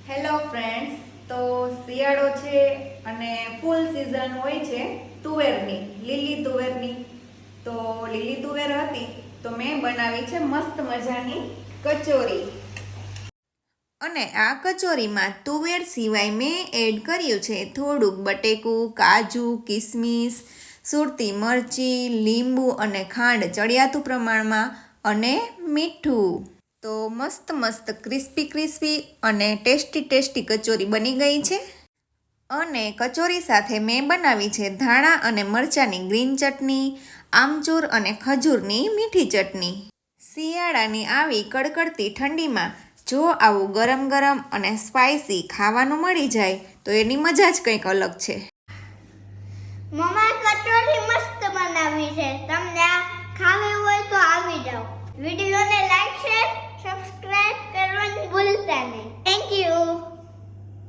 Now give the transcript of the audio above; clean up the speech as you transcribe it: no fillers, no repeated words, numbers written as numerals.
Hello friends, તો શિયાળો છે અને ફૂલ સિઝન હોય છે તુવેરની, લીલી તુવેરની. તો લીલી તુવેર હતી તો મેં બનાવી છે મસ્ત મજાની કચોરી. અને આ કચોરીમાં તુવેર સિવાય મેં એડ કર્યું છે થોડુંક બટેકું, કાજુ, કિસમિસ, સુરતી મરચી, લીંબુ અને ખાંડ ચડિયાતું પ્રમાણમાં અને મીઠું. તો મસ્ત ક્રિસ્પી અને ટેસ્ટી કચોરી બની ગઈ છે. અને કચોરી સાથે મેં બનાવી છે ધાણા અને મરચાંની ગ્રીન ચટણી, આમચૂર અને ખજૂરની મીઠી ચટણી. શિયાળાની આવી કડકડતી ઠંડીમાં જો આવું ગરમ અને સ્પાઇસી ખાવાનું મળી જાય તો એની મજા જ કંઈક અલગ છે. મમ્મા કચોરી મસ્ત બનાવી છે. તમને આ ખાવી હોય તો આવી જાઓ. વિડીયોને લાઈક, શેર, સબસ્ક્રાઇબ કરવાનું ભૂલતા નહીં. થેન્ક